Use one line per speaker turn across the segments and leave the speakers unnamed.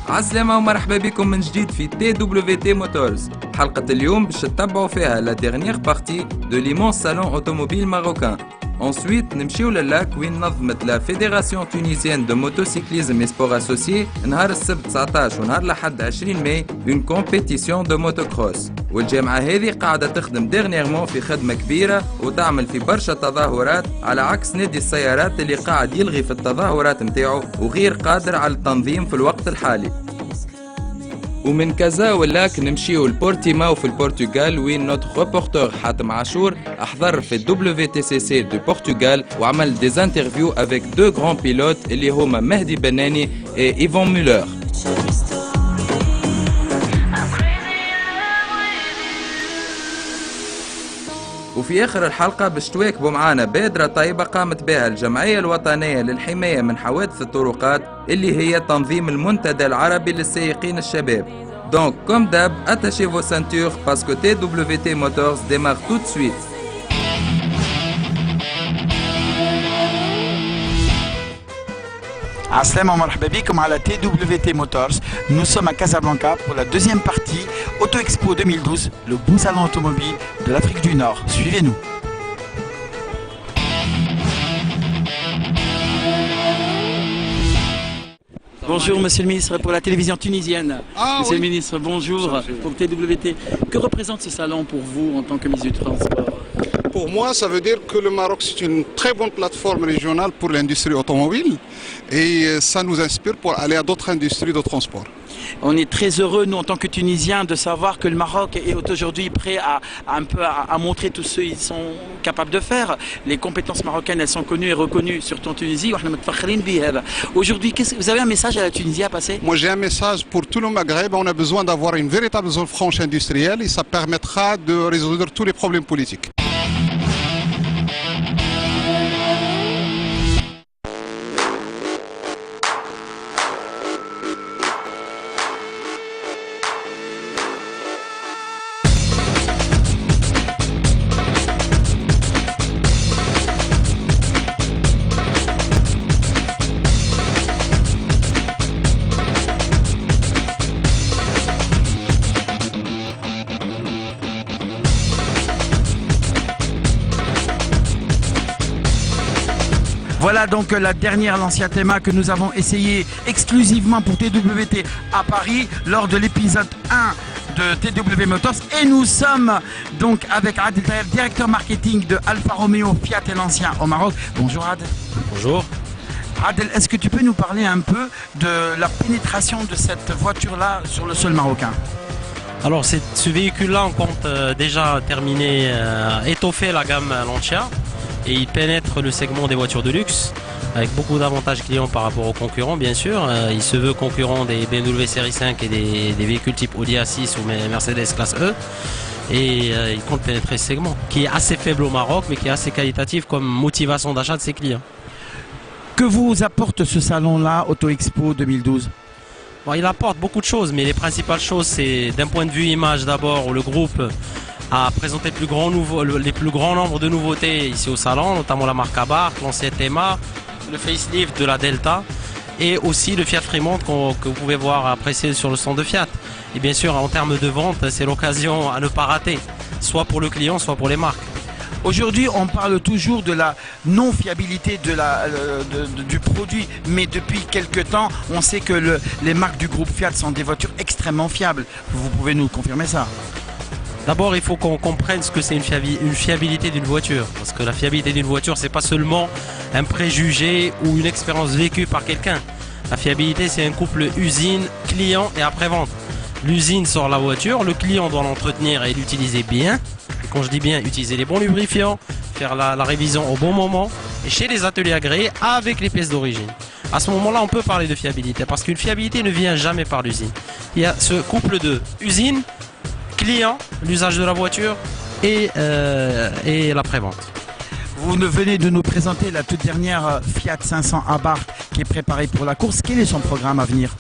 عالسلامة ومرحبا بكم من جديد في TWT Motors. حلقة اليوم باش تتبعوا فيها la dernière partie de l'immense salon automobile marocain. Ensuite نمشيو للاك وين نظمت la Fédération tunisienne de motocyclisme et sport associé نهار السبت 19 ونهار الأحد 20 ماي une compétition de motocross. والجامعة هذه قاعدة تخدم dernièrement في خدمة كبيرة وتعمل في برشا تظاهرات على عكس نادي السيارات اللي قاعد يلغي في التظاهرات متاعه وغير قادر على التنظيم في الوقت الحالي. ومن كازا ولاك نمشيو لبورتيماو في البرتغال وين نوت ريبورتور حاتم عاشور احضر في WTCC دو برتغال وعمل دي انترفيو افيك دو غران بيلوت اللي هما مهدي بناني اي ايفون مولر. وفي آخر الحلقة باش تواكبوا معانا بادرة طيبة قامت بها الجمعية الوطنية للحماية من حوادث الطرقات اللي هي تنظيم المنتدى العربي للسائقين الشباب. Donc comme d'hab, attachez vos ceintures parce que TWT Motors démarre tout de suite.
Assalam marhaba bikum ala TWT Motors. Nous sommes à Casablanca pour la deuxième partie Auto Expo 2012, le beau salon automobile de l'Afrique du Nord. Suivez-nous. Bonjour Monsieur le Ministre pour la télévision tunisienne. Monsieur le Ministre, bonjour pour TWT. Que représente ce salon pour vous en tant que ministre du Transport?
Pour moi, ça veut dire que le Maroc, c'est une très bonne plateforme régionale pour l'industrie automobile et ça nous inspire pour aller à d'autres industries de transport.
On est très heureux, nous, en tant que Tunisiens, de savoir que le Maroc est aujourd'hui prêt à montrer tout ce qu'ils sont capables de faire. Les compétences marocaines, elles sont connues et reconnues, surtout en Tunisie. Aujourd'hui, vous avez un message à la Tunisie à passer?
Moi, j'ai un message pour tout le Maghreb. On a besoin d'avoir une véritable zone franche industrielle et ça permettra de résoudre tous les problèmes politiques.
Voilà donc la dernière Lancia Thema que nous avons essayé exclusivement pour TWT à Paris lors de l'épisode 1 de TW Motors. Et nous sommes donc avec Adel Taher, directeur marketing de Alfa Romeo, Fiat et Lancia au Maroc. Bonjour Adel.
Bonjour.
Adel, est-ce que tu peux nous parler un peu de la pénétration de cette voiture-là sur le sol marocain?
Alors ce véhicule-là, on compte déjà terminer, étoffer la gamme Lancia. Et il pénètre le segment des voitures de luxe avec beaucoup d'avantages clients par rapport aux concurrents, bien sûr. Il se veut concurrent des BMW série 5 et des véhicules type Audi A6 ou Mercedes classe E. Et il compte pénétrer ce segment qui est assez faible au Maroc mais qui est assez qualitatif comme motivation d'achat de ses clients.
Que vous apporte ce salon-là, Auto Expo 2012?
Bon, il apporte beaucoup de choses, mais les principales choses, c'est d'un point de vue image d'abord, où le groupe a présenté les plus grands nombres de nouveautés ici au salon, notamment la marque Abarth, l'ancien Thema, le facelift de la Delta et aussi le Fiat Fremont que vous pouvez voir apprécier sur le stand de Fiat. Et bien sûr, en termes de vente, c'est l'occasion à ne pas rater, soit pour le client, soit pour les marques.
Aujourd'hui, on parle toujours de la non-fiabilité du produit, mais depuis quelques temps, on sait que les marques du groupe Fiat sont des voitures extrêmement fiables. Vous pouvez nous confirmer ça?
D'abord, il faut qu'on comprenne ce que c'est une fiabilité d'une voiture. Parce que la fiabilité d'une voiture, ce n'est pas seulement un préjugé ou une expérience vécue par quelqu'un. La fiabilité, c'est un couple usine, client et après-vente. l'usine sort la voiture, le client doit l'entretenir et l'utiliser bien. Et quand je dis bien, utiliser les bons lubrifiants, faire la révision au bon moment et chez les ateliers agréés avec les pièces d'origine. À ce moment-là, on peut parler de fiabilité parce qu'une fiabilité ne vient jamais par l'usine. Il y a ce couple de usine, client, l'usage de la voiture et la prévente.
Vous venez de nous présenter la toute dernière Fiat 500 Abarth qui est préparée pour la course. Quel est son programme à venir?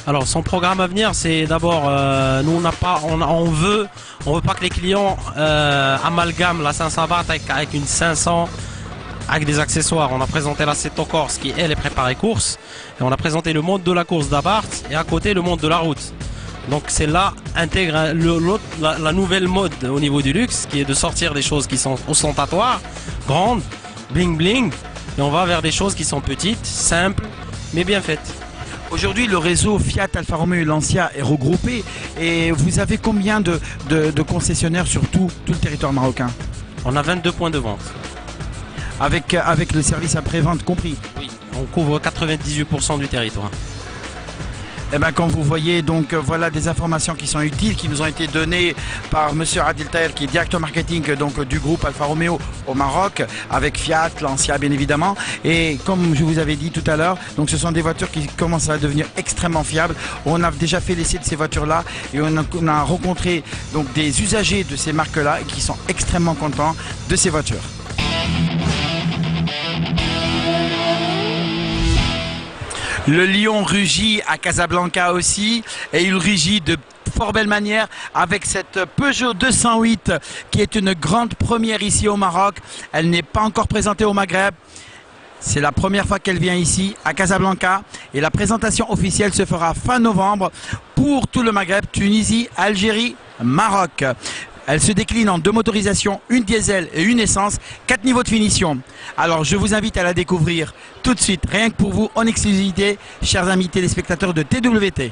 Alors son programme à venir, c'est d'abord, nous on veut pas que les clients amalgament la 500 Abarth avec une 500 avec des accessoires. On a présenté la Seto Corse qui elle est préparée course et on a présenté le monde de la course d'Abarth et à côté le monde de la route. Donc c'est là intègre la nouvelle mode au niveau du luxe qui est de sortir des choses qui sont ostentatoires, grandes, bling bling, et on va vers des choses qui sont petites, simples, mais bien faites.
Aujourd'hui, le réseau Fiat, Alfa Romeo et Lancia est regroupé et vous avez combien de concessionnaires sur tout le territoire marocain?
On a 22 points de vente.
Avec le service après-vente compris?
Oui, on couvre 98% du territoire.
Eh bien, comme vous voyez, donc voilà des informations qui sont utiles, qui nous ont été données par Monsieur Adil Taher, qui est directeur marketing donc, du groupe Alfa Romeo au Maroc, avec Fiat, Lancia bien évidemment. Et comme je vous avais dit tout à l'heure, donc ce sont des voitures qui commencent à devenir extrêmement fiables. On a déjà fait l'essai de ces voitures-là et on a rencontré donc des usagers de ces marques-là qui sont extrêmement contents de ces voitures. Le lion rugit à Casablanca aussi et il rugit de fort belle manière avec cette Peugeot 208 qui est une grande première ici au Maroc. Elle n'est pas encore présentée au Maghreb. C'est la première fois qu'elle vient ici à Casablanca et la présentation officielle se fera fin novembre pour tout le Maghreb, Tunisie, Algérie, Maroc. Elle se décline en 2 motorisations, une diesel et une essence, 4 niveaux de finition. Alors je vous invite à la découvrir tout de suite, rien que pour vous, en exclusivité, chers amis téléspectateurs de TWT.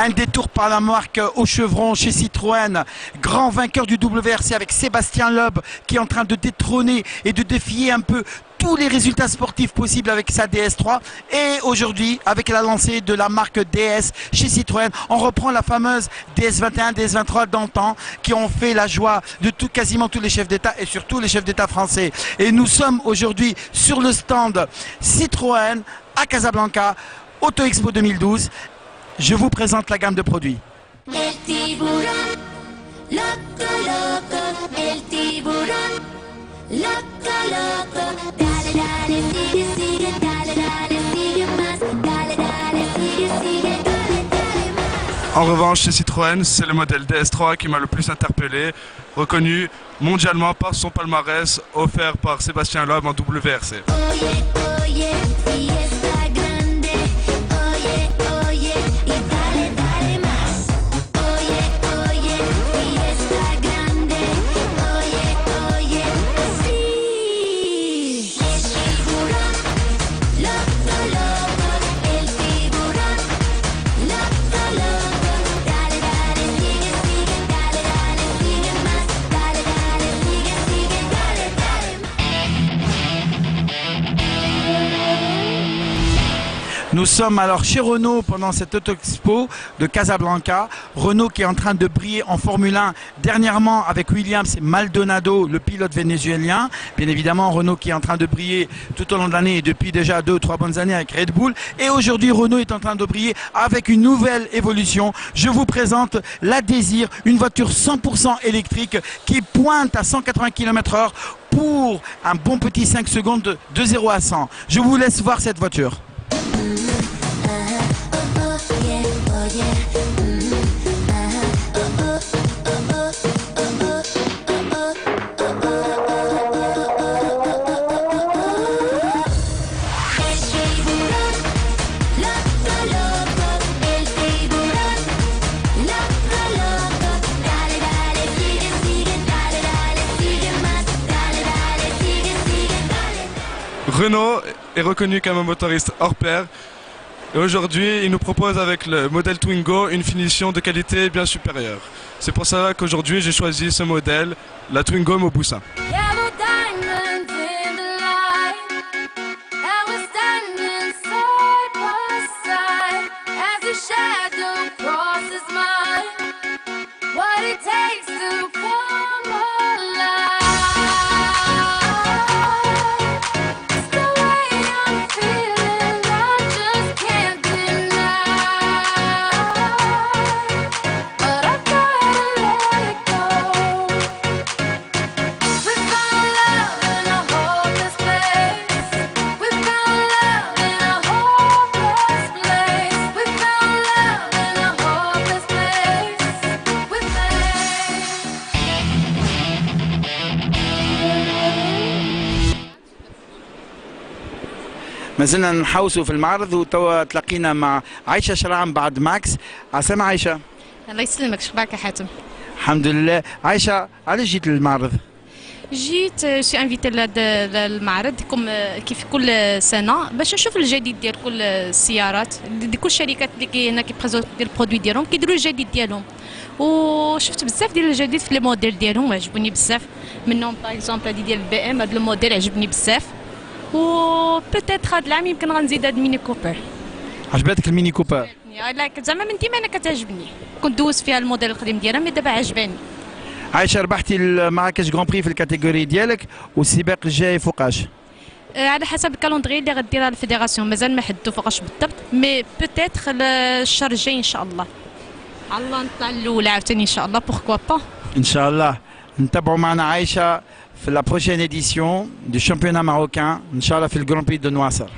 Un détour par la marque au chevron chez Citroën, grand vainqueur du WRC avec Sébastien Loeb qui est en train de détrôner et de défier un peu tous les résultats sportifs possibles avec sa DS3. Et aujourd'hui, avec la lancée de la marque DS chez Citroën, on reprend la fameuse DS21, DS23 d'antan qui ont fait la joie de quasiment tous les chefs d'État et surtout les chefs d'État français. Et nous sommes aujourd'hui sur le stand Citroën à Casablanca, Auto Expo 2012. Je vous présente la gamme de produits.
El tiburón, loco, loco, el tiburón, loco, loco, dale, dale, sigue, sigue, dale, dale, sigue más, dale, dale, sigue, sigue, dale, dale más.
En revanche, chez Citroën, c'est le modèle DS3 qui m'a le plus interpellé, reconnu mondialement par son palmarès offert par Sébastien Loeb en WRC.
Oye, oye, si está grande, oye, oye, y dale, dale más. Oye, oye, si está grande, oye, oye, así. El tiburón, loco, loco, el tiburón, loco, loco, dale, dale, sigue, sigue, dale, dale, sigue más, dale, dale, sigue, sigue, dale, dale más.
Nous sommes alors chez Renault pendant cette Auto Expo de Casablanca. Renault qui est en train de briller en Formule 1 dernièrement avec Williams et Maldonado, le pilote vénézuélien. Bien évidemment, Renault qui est en train de briller tout au long de l'année et depuis déjà 2 ou 3 bonnes années avec Red Bull. Et aujourd'hui, Renault est en train de briller avec une nouvelle évolution. Je vous présente la Désir, une voiture 100% électrique qui pointe à 180 km/h pour un bon petit 5 secondes de 0 à 100. Je vous laisse voir cette voiture.
Renault est reconnu comme un motoriste hors pair. Et aujourd'hui, il nous propose avec le modèle Twingo une finition de qualité bien supérieure. C'est pour cela qu'aujourd'hui, j'ai choisi ce modèle, la Twingo Mobusa.
Yellow diamonds in the light, and we're standing side by side as a shadow crosses mine. What it takes to come alive. It's the way I'm feeling, I just can't deny. But I gotta let it go. We found love in a hopeless place. We found love in a hopeless place. We found love in a hopeless place. We found.
ما زلنا نحوسوا في المعرض وتوا تلاقينا مع عائشه شرعم بعد ماكس. عسلامة عائشه.
الله يسلمك، شبارك يا حاتم؟
الحمد لله. عائشه علاش جيت للمعرض؟
جيت سي انفيتي للمعرض كيف كل سنه باش نشوف الجديد ديال كل السيارات، كل الشركات اللي هنا كيبريزونتي البرودوي ديالهم كيديروا الجديد ديالهم، وشفت بزاف ديال الجديد في لي موديل ديالهم عجبوني بزاف، منهم باغ اكزومبل هادي ديال البي ام، هاد الموديل عجبني بزاف، و بوتيتر هاد العام يمكن غنزيد هاد ميني كوبر.
عجبتك الميني كوبر؟
لا زعما من ديما انا كتعجبني، كنت دوزت فيها الموديل القديم ديالها مي دابا عجباني.
عائشه ربحتي المراكش جران بري في الكاتيجوري ديالك، والسباق الجاي فوقاش؟
على حسب الكالندري اللي غديرها الفيدراسيون، مازال ما حددوا فوقاش بالضبط، مي بوتيتر الشهر الجاي ان شاء الله. على الله نطلع الاولى عاوتاني ان شاء الله، بوركوا با.
ان شاء الله. نتابعوا معنا عائشه في لا بروشين اديسيون دو شامبيونات ماروكان ان شاء الله في الجران بري دو نواصر.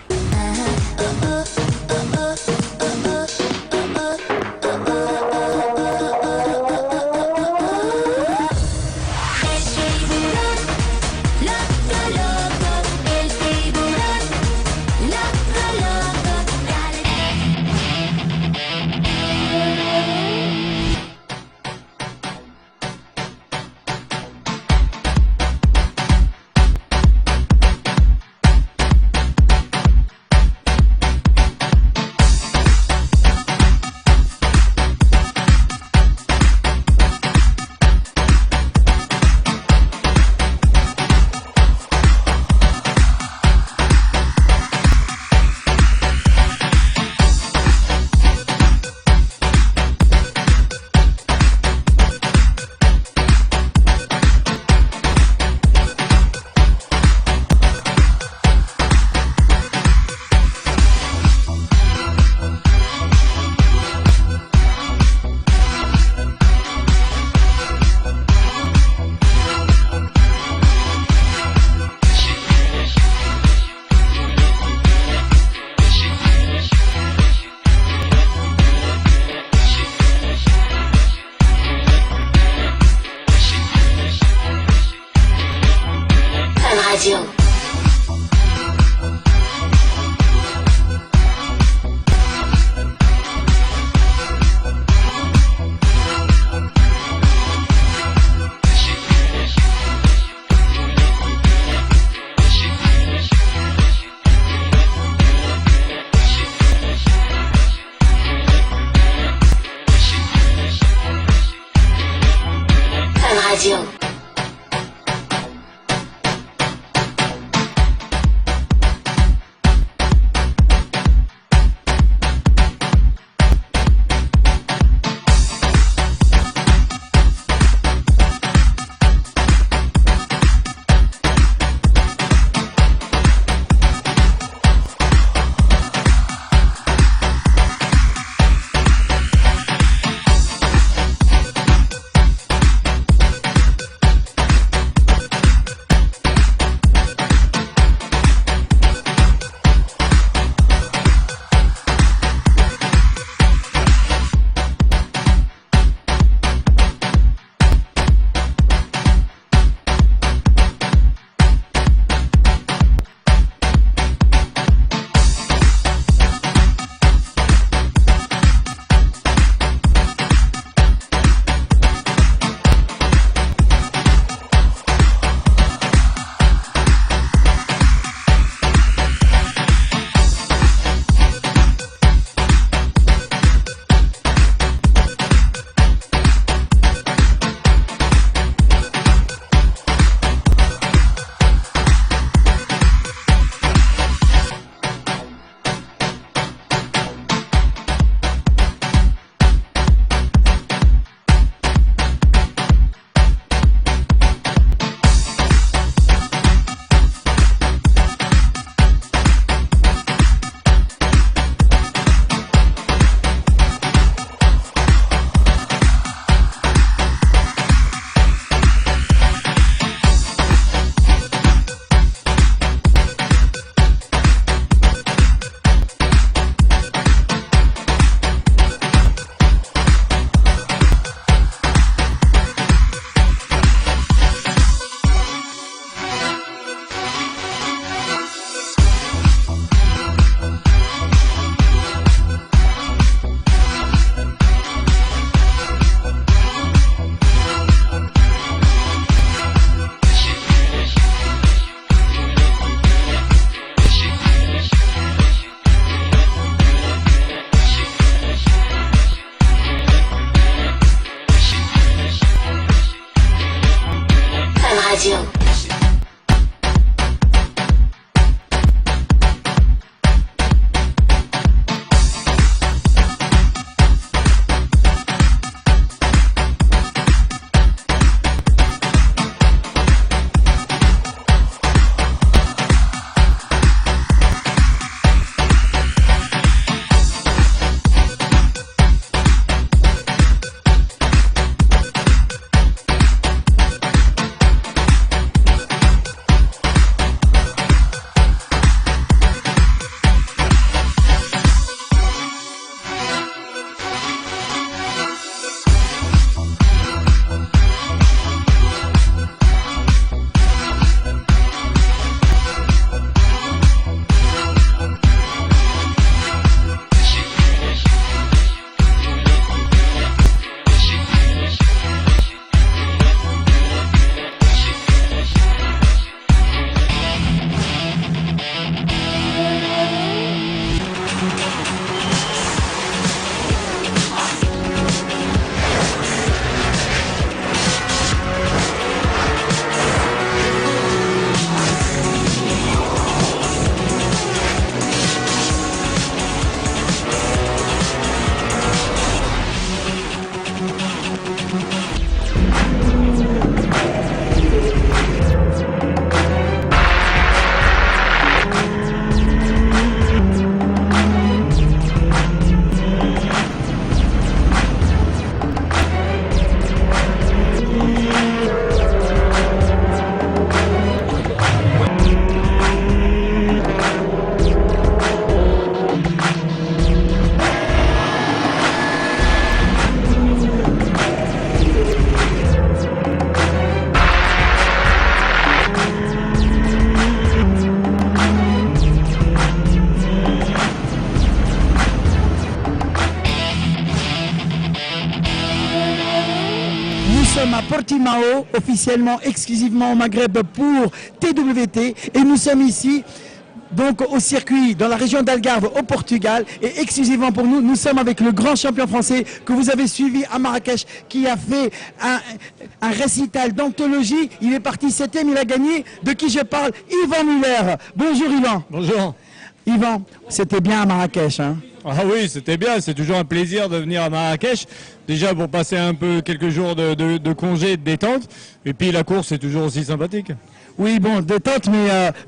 sommes à Portimao, officiellement, exclusivement au Maghreb pour TWT. Et nous sommes ici, donc au circuit, dans la région d'Algarve, au Portugal. Et exclusivement pour nous, nous sommes avec le grand champion français que vous avez suivi à Marrakech, qui a fait un récital d'anthologie. Il est parti 7e, il a gagné. De qui je parle? Yvan Muller. Bonjour Yvan.
Bonjour.
Yvan, c'était bien à Marrakech, hein?
Ah oui, c'était bien, c'est toujours un plaisir de venir à Marrakech. Déjà pour passer un peu quelques jours de congé, de détente. Et puis la course est toujours aussi sympathique.
Oui, bon, détente,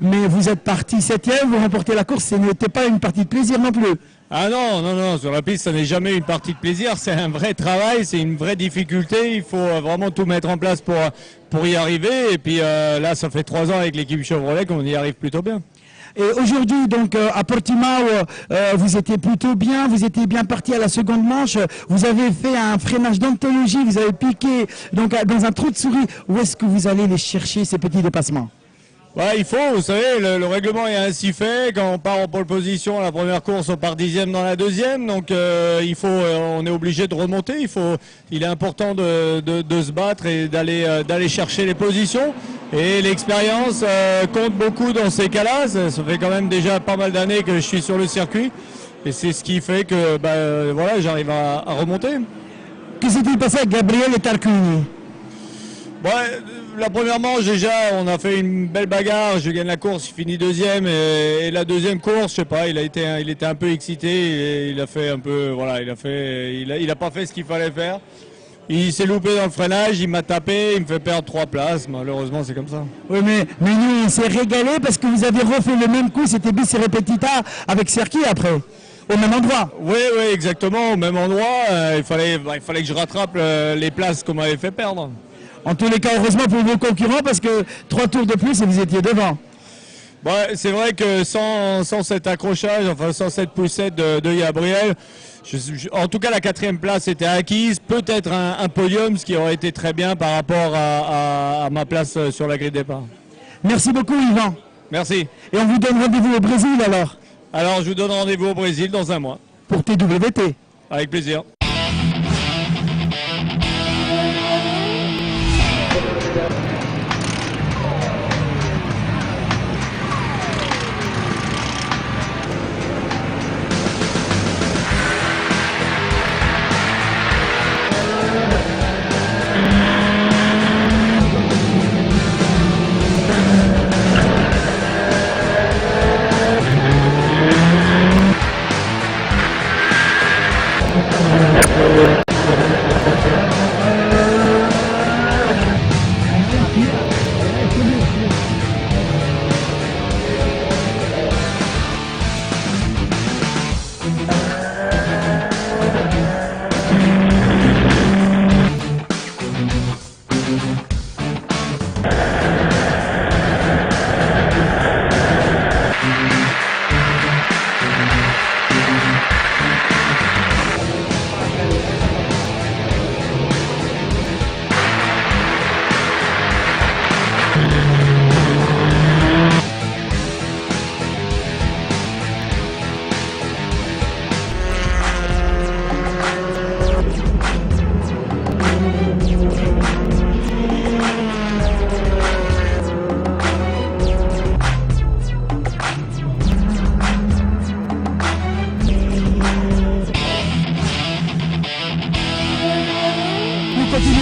mais vous êtes parti 7e, vous remportez la course, ce n'était pas une partie de plaisir non plus.
Ah non, non, non, sur la piste, ça n'est jamais une partie de plaisir, c'est un vrai travail, c'est une vraie difficulté, il faut vraiment tout mettre en place pour y arriver. Et puis là, ça fait 3 ans avec l'équipe Chevrolet qu'on y arrive plutôt bien.
Et aujourd'hui, donc, à Portimao, vous étiez plutôt bien, vous étiez bien parti à la seconde manche, vous avez fait un freinage d'anthologie, vous avez piqué donc, dans un trou de souris. Où est-ce que vous allez les chercher, ces petits dépassements?
Ouais, il faut, vous savez, le règlement est ainsi fait. Quand on part en pole position à la première course, on part 10e dans la deuxième. Donc on est obligé de remonter. Il est important de se battre et d'aller chercher les positions. Et l'expérience compte beaucoup dans ces cas-là. Ça fait quand même déjà pas mal d'années que je suis sur le circuit. Et c'est ce qui fait que voilà, j'arrive à remonter.
Que s'est-il passé avec Gabriel et Tarquini?
Ouais, la première manche déjà, on a fait une belle bagarre, je gagne la course, je finis 2e et la deuxième course, je sais pas, il était un peu excité, et il a fait un peu, voilà, il a pas fait ce qu'il fallait faire. Il s'est loupé dans le freinage, il m'a tapé, il me fait perdre 3 places, malheureusement c'est comme ça.
Oui, mais nous on s'est régalé parce que vous avez refait le même coup, c'était bis et repetita avec Serki après, au même endroit.
Oui, exactement, au même endroit, il fallait que je rattrape les places qu'on m'avait fait perdre.
En tous les cas, heureusement pour vos concurrents, parce que 3 tours de plus et vous étiez devant.
Ouais, c'est vrai que sans cet accrochage, enfin sans cette poussette de Gabriel, en tout cas la 4e place était acquise. Peut-être un podium, ce qui aurait été très bien par rapport à ma place sur la grille de départ.
Merci beaucoup Yvan.
Merci.
Et on vous donne rendez-vous au Brésil alors?
Alors je vous donne rendez-vous au Brésil dans 1 mois.
Pour TWT.
Avec plaisir.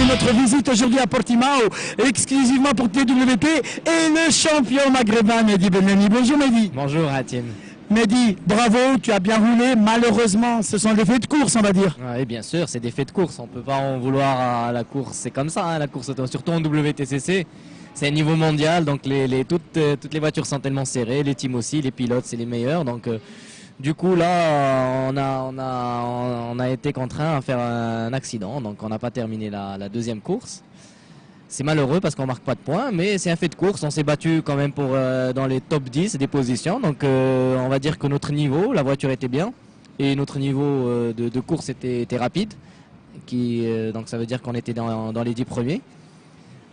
Notre visite aujourd'hui à Portimao, exclusivement pour TWT et le champion maghrébin Mehdi Benani. Bonjour Mehdi.
Bonjour Hatim.
Mehdi, bravo, tu as bien roulé. Malheureusement, ce sont des faits de course, on va dire.
Oui, bien sûr, c'est des faits de course. On ne peut pas en vouloir à la course. C'est comme ça, hein, la course, surtout en WTCC. C'est un niveau mondial, donc toutes les voitures sont tellement serrées, les teams aussi, les pilotes, c'est les meilleurs. Donc, du coup, là, on a été contraint à faire un accident, donc on n'a pas terminé la deuxième course. C'est malheureux parce qu'on ne marque pas de points, mais c'est un fait de course. On s'est battu quand même dans les top 10 des positions. Donc on va dire que notre niveau, la voiture était bien, et notre niveau de course était rapide. Donc ça veut dire qu'on était dans les 10 premiers.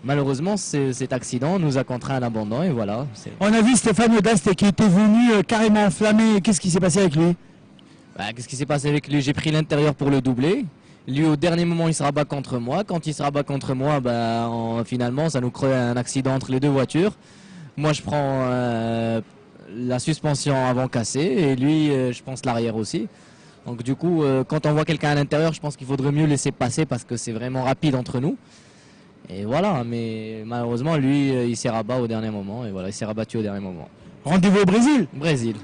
Malheureusement, cet accident nous a contraint à l'abandon et voilà.
On a vu Stéphane Dast qui était venu carrément enflammé. Qu'est-ce qui s'est passé avec lui?
Qu'est-ce qui s'est passé avec lui? J'ai pris l'intérieur pour le doubler. Lui, au dernier moment, il se rabat contre moi. Quand il se rabat contre moi, finalement, ça nous crée un accident entre les deux voitures. Moi, je prends la suspension avant cassée et lui, je pense l'arrière aussi. Donc du coup, quand on voit quelqu'un à l'intérieur, je pense qu'il faudrait mieux laisser passer parce que c'est vraiment rapide entre nous. Et voilà, mais malheureusement, lui, il s'est rabat au dernier moment. Et voilà, il s'est rabattu au dernier moment.
Rendez-vous au Brésil.
Brésil.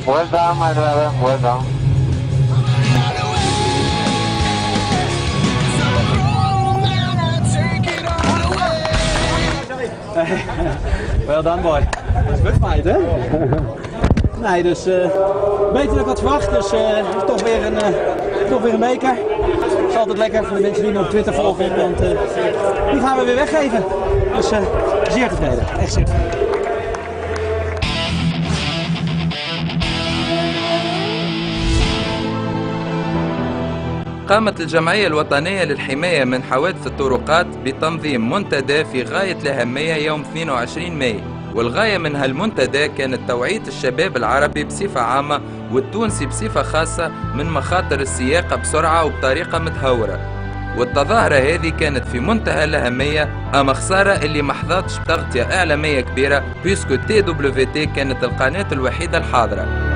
Well done, my brother. Well done.
Well done, boy. Dat is good fight, hè? Nee, dus beter dan ik had verwacht. Dus toch weer een beker. Het is altijd lekker voor de mensen die me op Twitter volgen, want die gaan we weer weggeven. Dus zeer tevreden, echt zeer tevreden.
قامت الجمعية الوطنية للحماية من حوادث الطرقات بتنظيم منتدى في غاية الأهمية يوم 22 ماي، والغاية من هالمنتدى كانت توعية الشباب العربي بصفة عامة والتونسي بصفة خاصة من مخاطر السياقة بسرعة وبطريقة متهورة. والتظاهرة هذه كانت في منتهى الأهمية، أما خسارة اللي ما حظتش بتغطية إعلامية كبيرة بيسكو TWT كانت القناة الوحيدة الحاضرة.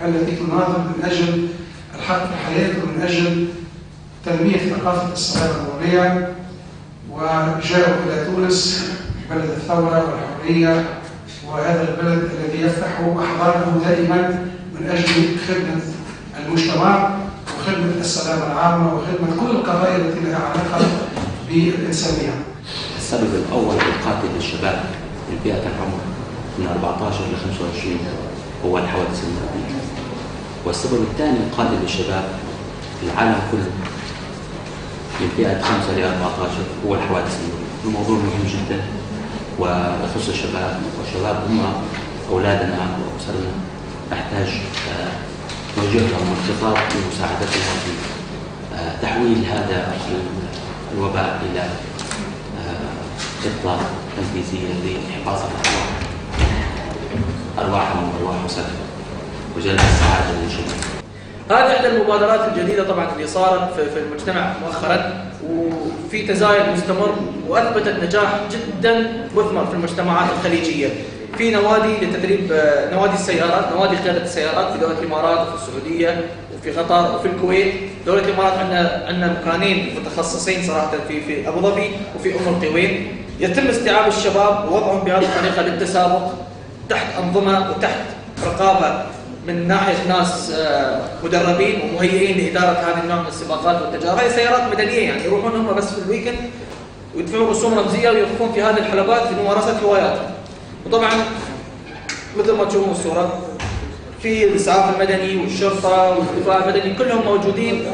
التي تناضل من أجل الحق في الحياة ومن أجل تنمية ثقافة السلام العمرية، وجاءوا إلى تونس بلد الثورة والحرية، وهذا البلد الذي يفتح أحضانه دائما من أجل خدمة المجتمع وخدمة السلام العام وخدمة كل القضايا التي لها علاقة بالإنسانية.
السبب الأول القاتل للشباب من فئة العمر من 14 ل 25 هو الحوادث المرورية. والسبب الثاني القاتل للشباب في العالم كله من فئة 5 ل 14 هو الحوادث المرورية. الموضوع مهم جدا ويخص الشباب، والشباب هم أولادنا وأسرنا، نحتاج نوجه لهم الخطاب لمساعدتنا في تحويل هذا الوباء إلى خطة تنفيذية لحفاظ على أرواحهم وأرواح أسرهم وجلب السعادة للجميع.
هذه إحدى المبادرات الجديدة طبعا اللي صارت في المجتمع مؤخرا، وفي تزايد مستمر وأثبتت نجاح جدا مثمر في المجتمعات الخليجية. في نوادي لتدريب نوادي السيارات، نوادي قيادة السيارات في دولة الإمارات وفي السعودية وفي قطر وفي الكويت. دولة الإمارات عندنا مكانين متخصصين صراحة في أبو ظبي وفي القويت. يتم استيعاب الشباب ووضعهم بهذه الطريقة للتسابق تحت أنظمة وتحت رقابة من ناحية ناس مدربين ومهيئين لإدارة هذه النوع من السباقات والتجارب. هذه سيارات مدنية يعني يروحون هم بس في الويكند ويدفعون رسوم رمزية ويوقفون في هذه الحلبات لممارسة هواياتهم. وطبعا مثل ما تشوفون الصورة في الإسعاف المدني والشرطة والدفاع المدني كلهم موجودين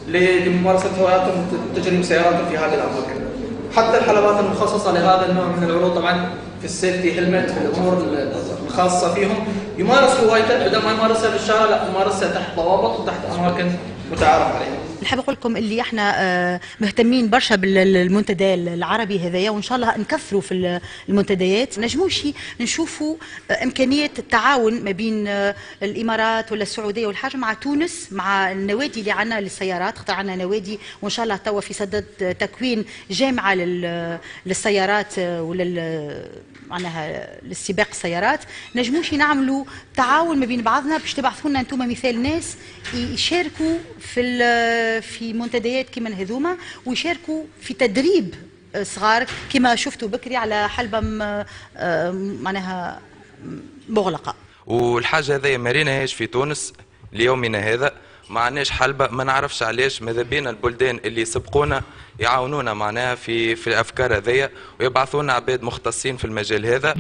لممارسة هواياتهم وتجريب سياراتهم في هذه الأماكن. حتى الحلبات المخصصة لهذا النوع من العروض طبعا في السيفتي هيلمت في الأمور الخاصة فيهم، يمارس هوايته بدل ما يمارسها في الشارع، لا يمارسها تحت ضوابط وتحت أماكن متعارف عليها.
نحب نقول لكم اللي احنا مهتمين برشا بالمنتدى العربي هذايا، وان شاء الله نكثروا في المنتديات. نجموش نشوفوا امكانيه التعاون ما بين الامارات ولا السعوديه والحاجه مع تونس، مع النوادي اللي عندنا للسيارات. خاطر عندنا نوادي وان شاء الله توا في صدد تكوين جامعه للسيارات ولا معناها للسباق السيارات. نجموش نعملوا تعاون ما بين بعضنا باش تبعثوا لنا انتم مثال ناس يشاركوا في منتديات كما هذوما، ويشاركوا في تدريب صغار كما شفتوا بكري على حلبة معناها مغلقة.
والحاجة هذه ما ريناهاش في تونس ليومنا هذا، ما عندناش حلبة، ما نعرفش علاش. ماذا بينا البلدان اللي يسبقونا يعاونونا معناها في الأفكار هذيا ويبعثونا عباد مختصين في المجال هذا.